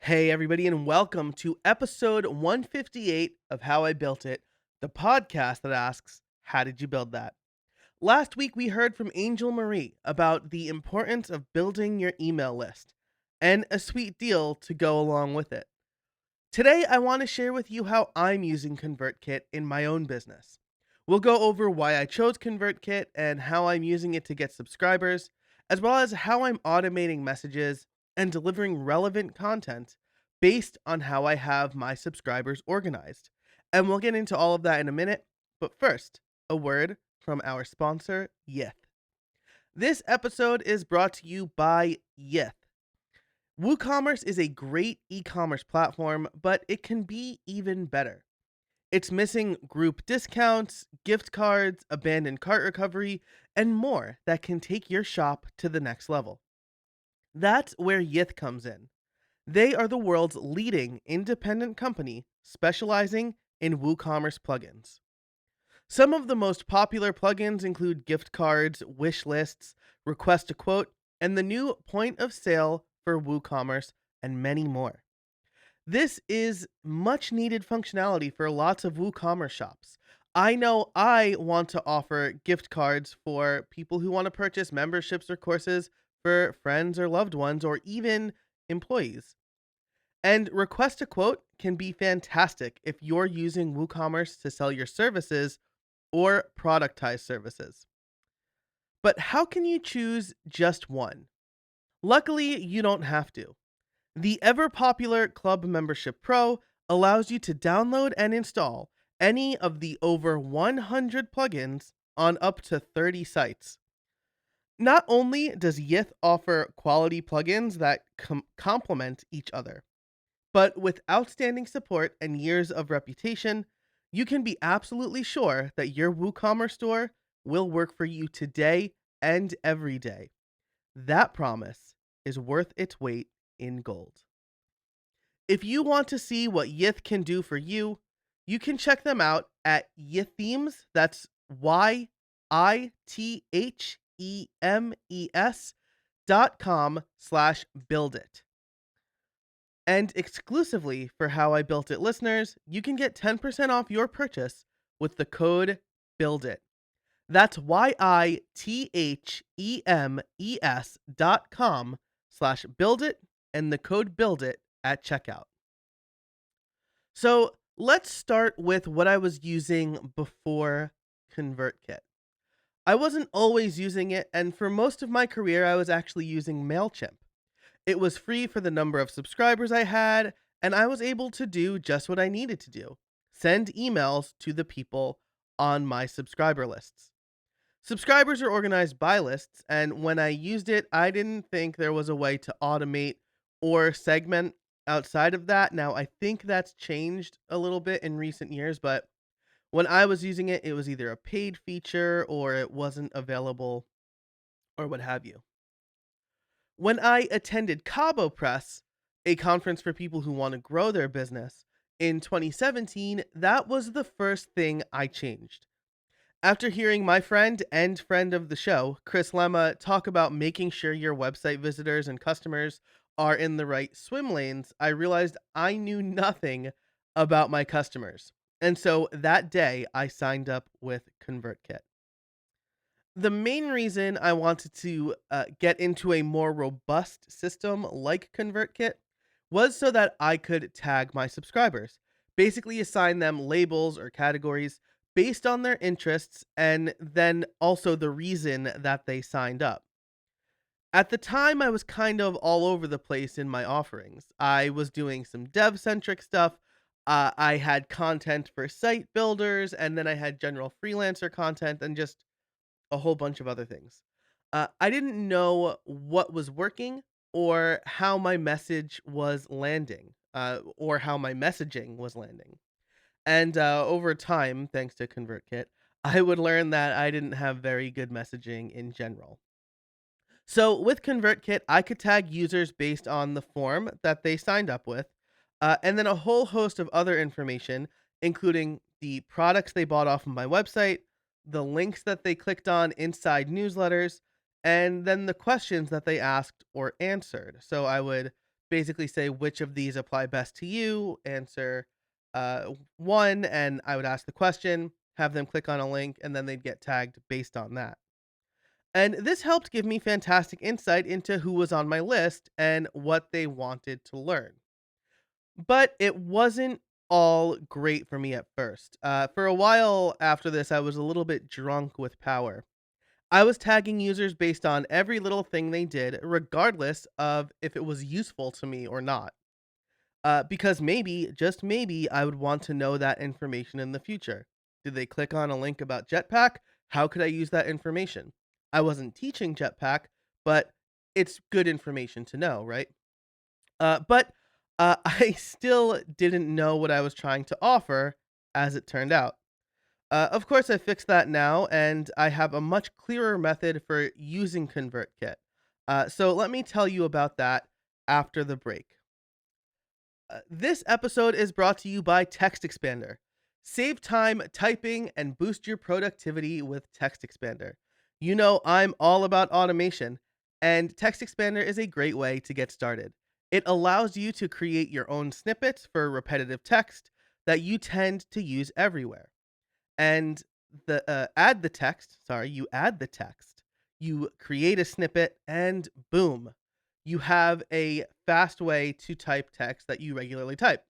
Hey, everybody, and welcome to episode 158 of How I Built It, the podcast that asks, how did you build that? Last week, we heard from Angel Marie about the importance of building your email list and a sweet deal to go along with it. Today, I want to share with you how I'm using ConvertKit in my own business. We'll go over why I chose ConvertKit and how I'm using it to get subscribers, as well as how I'm automating messages and delivering relevant content based on how I have my subscribers organized. And we'll get into all of that in a minute. But first, a word from our sponsor, Yith. This episode is brought to you by Yith. WooCommerce is a great e-commerce platform, but it can be even better. It's missing group discounts, gift cards, abandoned cart recovery, and more that can take your shop to the next level. That's where Yith comes in. They are the world's leading independent company specializing in WooCommerce plugins. Some of the most popular plugins include gift cards, wish lists, request a quote, and the new point of sale for WooCommerce, and many more. This is much needed functionality for lots of WooCommerce shops. I know I want to offer gift cards for people who want to purchase memberships or courses for friends or loved ones or even employees. And request a quote can be fantastic if you're using WooCommerce to sell your services or productize services. But how can you choose just one? Luckily, you don't have to. The ever popular Club Membership Pro allows you to download and install any of the over 100 plugins on up to 30 sites. Not only does Yith offer quality plugins that complement each other, but with outstanding support and years of reputation, you can be absolutely sure that your WooCommerce store will work for you today and every day. That promise is worth its weight in gold. If you want to see what Yith can do for you, you can check them out at Yithemes. That's YITHEMES.com/build it. And exclusively for How I Built It listeners, you can get 10% off your purchase with the code BUILDIT. That's YITHEMES.com/build it and the code BUILDIT at checkout. So let's start with what I was using before ConvertKit. I wasn't always using it, and for most of my career, I was actually using MailChimp. It was free for the number of subscribers I had, and I was able to do just what I needed to do: send emails to the people on my subscriber lists. Subscribers are organized by lists, and when I used it, I didn't think there was a way to automate or segment outside of that. Now, I think that's changed a little bit in recent years, but when I was using it, it was either a paid feature or it wasn't available or what have you. When I attended Cabo Press, a conference for people who want to grow their business, in 2017, that was the first thing I changed. After hearing my friend and friend of the show, Chris Lemma, talk about making sure your website visitors and customers are in the right swim lanes, I realized I knew nothing about my customers. And so that day, I signed up with ConvertKit. The main reason I wanted to get into a more robust system like ConvertKit was so that I could tag my subscribers, basically assign them labels or categories based on their interests and then also the reason that they signed up. At the time, I was kind of all over the place in my offerings. I was doing some dev centric stuff. I had content for site builders, and then I had general freelancer content and just a whole bunch of other things. I didn't know what was working or how my message was landing, or how my messaging was landing. And over time, thanks to ConvertKit, I would learn that I didn't have very good messaging in general. So with ConvertKit, I could tag users based on the form that they signed up with, and then a whole host of other information, including the products they bought off of my website, the links that they clicked on inside newsletters, and then the questions that they asked or answered. So I would basically say which of these apply best to you, answer one, and I would ask the question, have them click on a link, and then they'd get tagged based on that. And this helped give me fantastic insight into who was on my list and what they wanted to learn. But it wasn't all great for me at first. For a while after this, I was a little bit drunk with power. I was tagging users based on every little thing they did, regardless of if it was useful to me or not. Because maybe, just maybe, I would want to know that information in the future. Did they click on a link about Jetpack? How could I use that information? I wasn't teaching Jetpack, but it's good information to know, right? But I still didn't know what I was trying to offer, as it turned out. Of course, I fixed that now, and I have a much clearer method for using ConvertKit. So let me tell you about that after the break. This episode is brought to you by Text Expander. Save time typing and boost your productivity with Text Expander. You know, I'm all about automation, and Text Expander is a great way to get started. It allows you to create your own snippets for repetitive text that you tend to use everywhere. And you add the text, you create a snippet, and boom, you have a fast way to type text that you regularly type.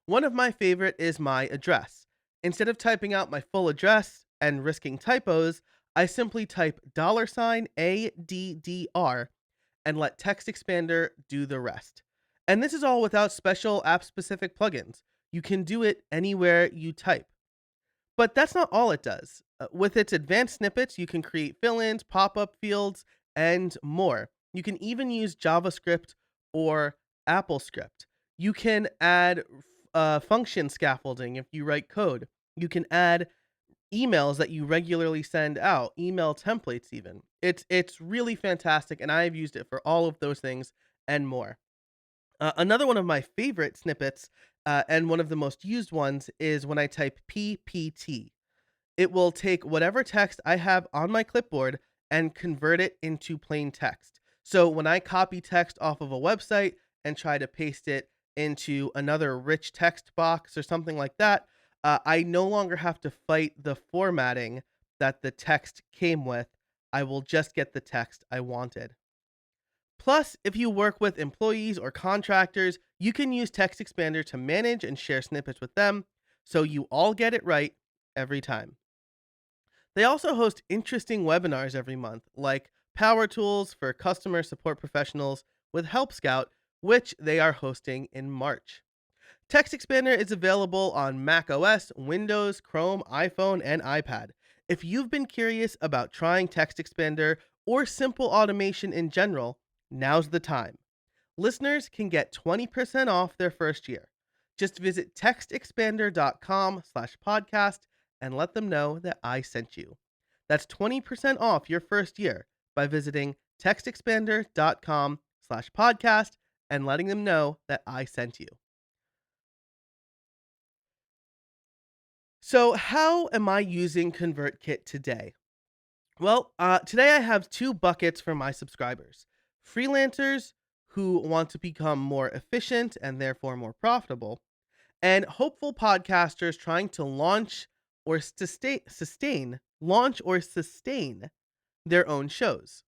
One of my favorite is my address. Instead of typing out my full address and risking typos, I simply type $ADDR and let Text Expander do the rest. And this is all without special app specific plugins. You can do it anywhere you type. But that's not all it does. With its advanced snippets, you can create fill ins, pop up fields, and more. You can even use JavaScript or AppleScript. You can add function scaffolding if you write code. You can add emails that you regularly send out, email templates even. It's really fantastic, and I've used it for all of those things and more. Another one of my favorite snippets, and one of the most used ones, is when I type PPT. It will take whatever text I have on my clipboard and convert it into plain text. So when I copy text off of a website and try to paste it into another rich text box or something like that, I no longer have to fight the formatting that the text came with. I will just get the text I wanted. Plus, if you work with employees or contractors, you can use Text Expander to manage and share snippets with them so you all get it right every time. They also host interesting webinars every month, like Power Tools for Customer Support Professionals with Help Scout, which they are hosting in March. Text Expander is available on Mac OS, Windows, Chrome, iPhone, and iPad. If you've been curious about trying Text Expander or simple automation in general, now's the time. Listeners can get 20% off their first year. Just visit textexpander.com/podcast and let them know that I sent you. That's 20% off your first year by visiting textexpander.com/podcast and letting them know that I sent you. So, how am I using ConvertKit today? Well, today I have two buckets for my subscribers: freelancers who want to become more efficient and therefore more profitable, and hopeful podcasters trying to launch or sustain their own shows.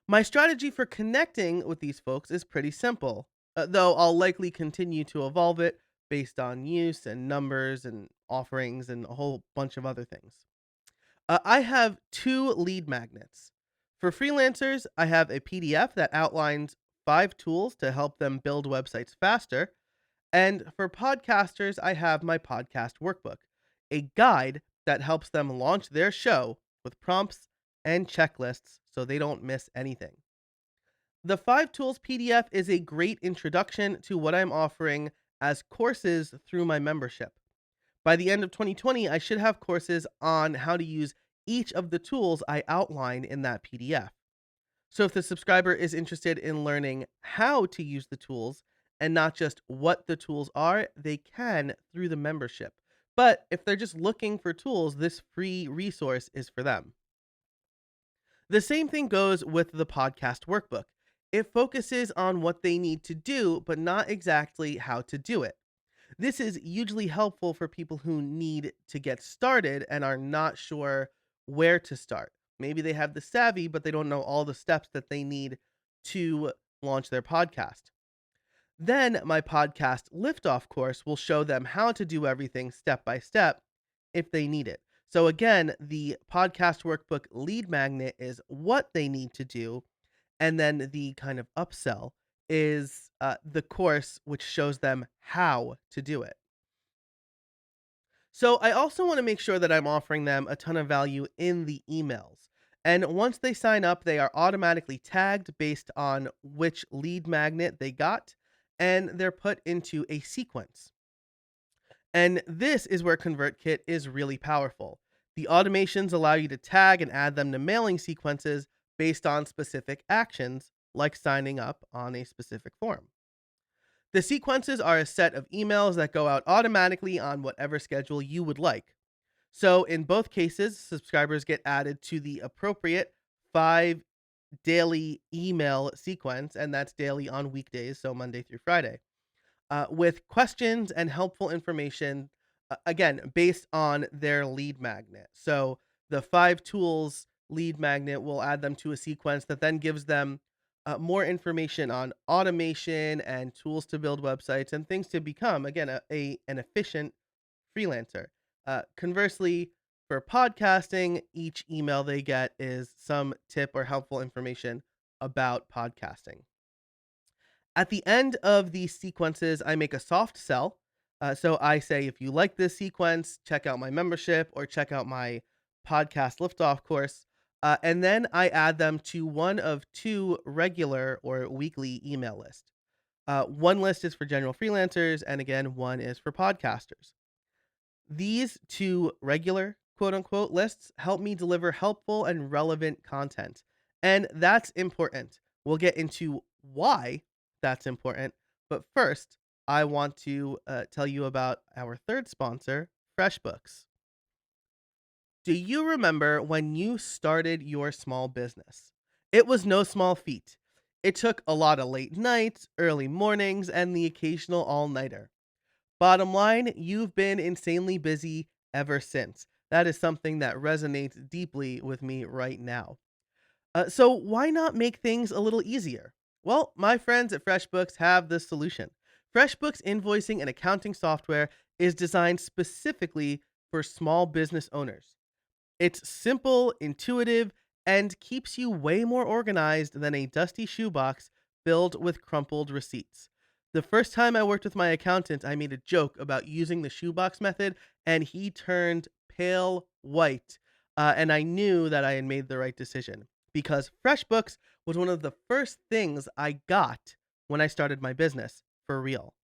My strategy for connecting with these folks is pretty simple, though I'll likely continue to evolve it based on use and numbers and offerings and a whole bunch of other things. I have two lead magnets. For freelancers, I have a PDF that outlines 5 tools to help them build websites faster. And for podcasters, I have my podcast workbook, a guide that helps them launch their show with prompts and checklists so they don't miss anything. The 5 tools PDF is a great introduction to what I'm offering as courses through my membership. By the end of 2020, I should have courses on how to use each of the tools I outline in that PDF. So if the subscriber is interested in learning how to use the tools and not just what the tools are, they can through the membership. But if they're just looking for tools, this free resource is for them. The same thing goes with the podcast workbook. It focuses on what they need to do, but not exactly how to do it. This is usually helpful for people who need to get started and are not sure where to start. Maybe they have the savvy, but they don't know all the steps that they need to launch their podcast. Then my podcast liftoff course will show them how to do everything step by step if they need it. So again, the podcast workbook lead magnet is what they need to do, and then the kind of upsell is the course which shows them how to do it. So I also want to make sure that I'm offering them a ton of value in the emails. And once they sign up, they are automatically tagged based on which lead magnet they got, and they're put into a sequence. And this is where ConvertKit is really powerful. The automations allow you to tag and add them to mailing sequences based on specific actions, like signing up on a specific form. The sequences are a set of emails that go out automatically on whatever schedule you would like. So, in both cases, subscribers get added to the appropriate 5 daily email sequence, and that's daily on weekdays, so Monday through Friday, with questions and helpful information, again, based on their lead magnet. So, the 5 tools lead magnet will add them to a sequence that then gives them more information on automation and tools to build websites and things to become, again, an efficient freelancer. Conversely, for podcasting, each email they get is some tip or helpful information about podcasting. At the end of these sequences, I make a soft sell. So I say, if you like this sequence, check out my membership or check out my podcast liftoff course. And then I add them to one of 2 regular or weekly email lists. One list is for general freelancers, and again, one is for podcasters. These 2 regular quote unquote lists help me deliver helpful and relevant content. And that's important. We'll get into why that's important. But first, I want to tell you about our third sponsor, FreshBooks. Do you remember when you started your small business? It was no small feat. It took a lot of late nights, early mornings, and the occasional all nighter. Bottom line, you've been insanely busy ever since. That is something that resonates deeply with me right now. So, why not make things a little easier? Well, my friends at FreshBooks have the solution. FreshBooks invoicing and accounting software is designed specifically for small business owners. It's simple, intuitive, and keeps you way more organized than a dusty shoebox filled with crumpled receipts. The first time I worked with my accountant, I made a joke about using the shoebox method, and he turned pale white. And I knew that I had made the right decision because FreshBooks was one of the first things I got when I started my business for real.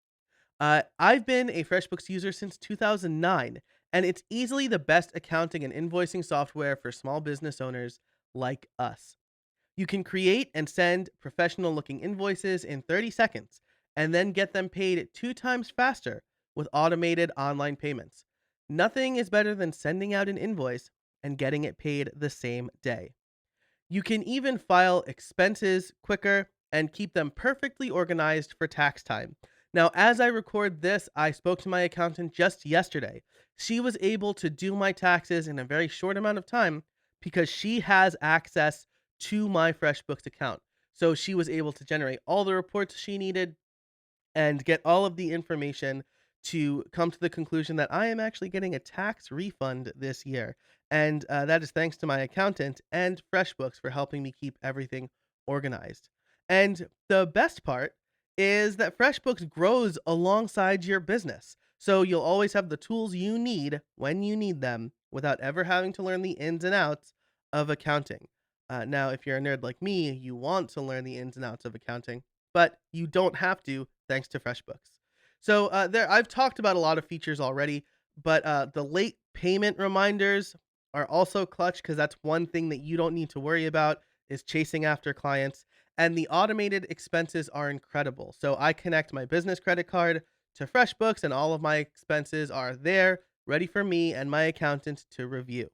I've been a FreshBooks user since 2009, and it's easily the best accounting and invoicing software for small business owners like us. You can create and send professional looking invoices in 30 seconds and then get them paid 2 times faster with automated online payments. Nothing is better than sending out an invoice and getting it paid the same day. You can even file expenses quicker and keep them perfectly organized for tax time. Now, as I record this, I spoke to my accountant just yesterday. She was able to do my taxes in a very short amount of time because she has access to my FreshBooks account. So she was able to generate all the reports she needed and get all of the information to come to the conclusion that I am actually getting a tax refund this year. And that is thanks to my accountant and FreshBooks for helping me keep everything organized. And the best part is that FreshBooks grows alongside your business. So you'll always have the tools you need when you need them without ever having to learn the ins and outs of accounting. Now, if you're a nerd like me, you want to learn the ins and outs of accounting, but you don't have to thanks to FreshBooks. So I've talked about a lot of features already, but the late payment reminders are also clutch because that's one thing that you don't need to worry about is chasing after clients. And the automated expenses are incredible. So I connect my business credit card to FreshBooks, and all of my expenses are there, ready for me and my accountant to review.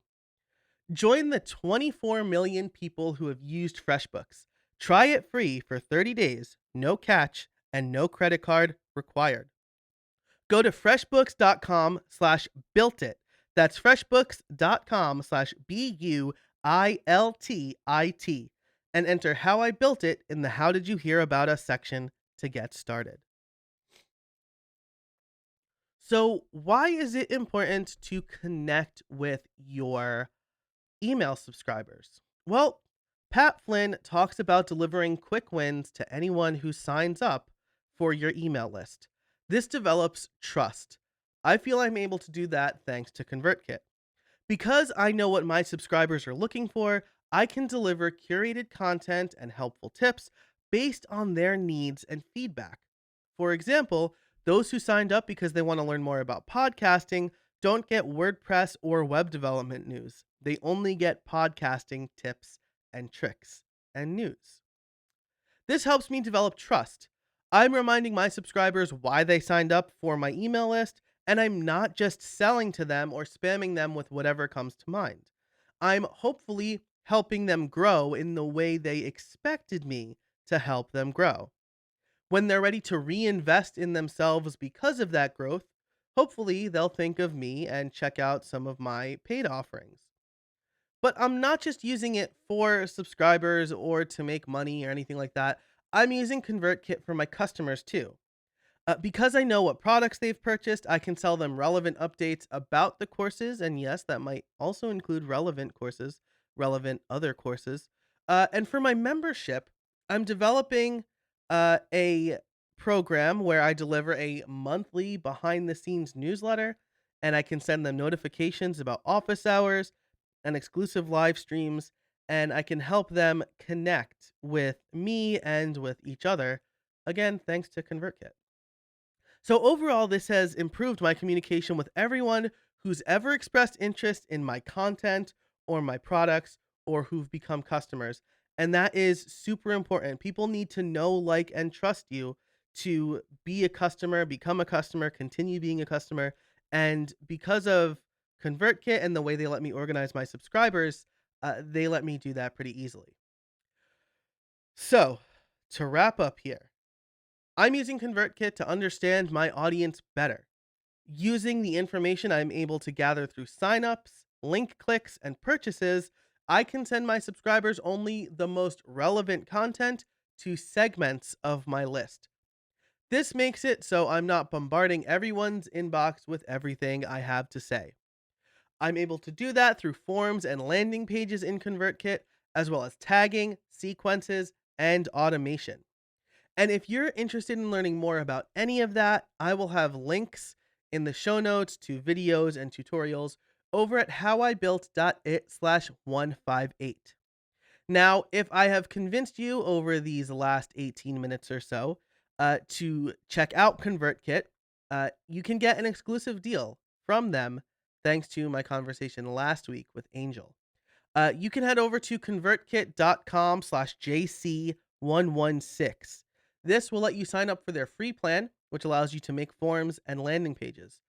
Join the 24 million people who have used FreshBooks. Try it free for 30 days, no catch, and no credit card required. Go to freshbooks.com/builtit. That's freshbooks.com/BUILTIT and enter how I built it in the How Did You Hear About Us section to get started. So, why is it important to connect with your email subscribers? Well, Pat Flynn talks about delivering quick wins to anyone who signs up for your email list. This develops trust. I feel I'm able to do that thanks to ConvertKit. Because I know what my subscribers are looking for, I can deliver curated content and helpful tips based on their needs and feedback. For example, those who signed up because they want to learn more about podcasting don't get WordPress or web development news. They only get podcasting tips and tricks and news. This helps me develop trust. I'm reminding my subscribers why they signed up for my email list, and I'm not just selling to them or spamming them with whatever comes to mind. I'm hopefully helping them grow in the way they expected me to help them grow. When they're ready to reinvest in themselves because of that growth, hopefully they'll think of me and check out some of my paid offerings. But I'm not just using it for subscribers or to make money or anything like that. I'm using ConvertKit for my customers too. Because I know what products they've purchased, I can sell them relevant updates about the courses. And yes, that might also include relevant courses, relevant other courses. And for my membership, I'm developing a program where I deliver a monthly behind the scenes newsletter and I can send them notifications about office hours and exclusive live streams. And I can help them connect with me and with each other. Again, thanks to ConvertKit. So overall, this has improved my communication with everyone who's ever expressed interest in my content or my products or who've become customers. And that is super important. People need to know, like, and trust you to be a customer, become a customer, continue being a customer. And because of ConvertKit and the way they let me organize my subscribers, they let me do that pretty easily. So, to wrap up here, I'm using ConvertKit to understand my audience better. Using the information I'm able to gather through signups, link clicks, and purchases, I can send my subscribers only the most relevant content to segments of my list. This makes it so I'm not bombarding everyone's inbox with everything I have to say. I'm able to do that through forms and landing pages in ConvertKit, as well as tagging, sequences, and automation. And if you're interested in learning more about any of that, I will have links in the show notes to videos and tutorials over at howibuilt.it/158. Now, if I have convinced you over these last 18 minutes or so to check out ConvertKit, you can get an exclusive deal from them thanks to my conversation last week with Angel. You can head over to convertkit.com/JC116. This will let you sign up for their free plan, which allows you to make forms and landing pages.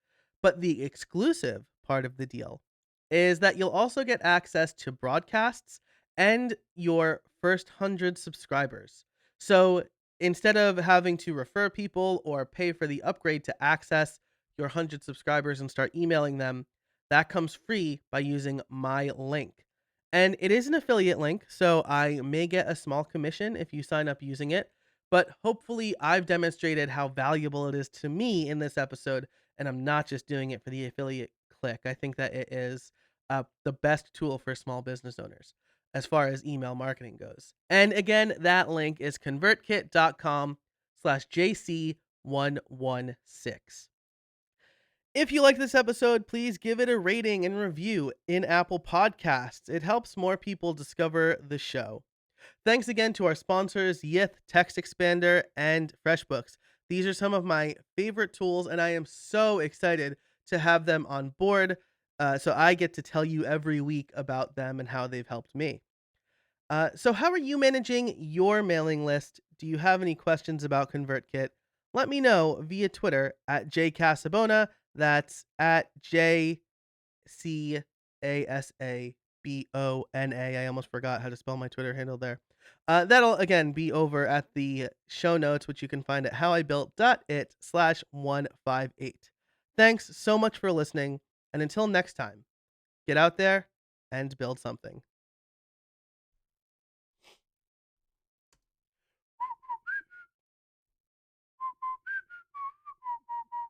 But the exclusive part of the deal is that you'll also get access to broadcasts and your first 100 subscribers. So instead of having to refer people or pay for the upgrade to access your 100 subscribers and start emailing them, that comes free by using my link. And it is an affiliate link, so I may get a small commission if you sign up using it. But hopefully, I've demonstrated how valuable it is to me in this episode, and I'm not just doing it for the affiliate click. I think that it is the best tool for small business owners as far as email marketing goes. And again, that link is convertkit.com/JC116. If you like this episode, please give it a rating and review in Apple Podcasts. It helps more people discover the show. Thanks again to our sponsors, Yith, Text Expander, and FreshBooks. These are some of my favorite tools, and I am so excited to have them on board. So I get to tell you every week about them and how they've helped me. So how are you managing your mailing list? Do you have any questions about ConvertKit? Let me know via Twitter at jcasabona. That's at JCASABONA. I almost forgot how to spell my Twitter handle there. That'll again be over at the show notes, which you can find at howibuilt.it/158. Thanks so much for listening, and until next time, get out there and build something.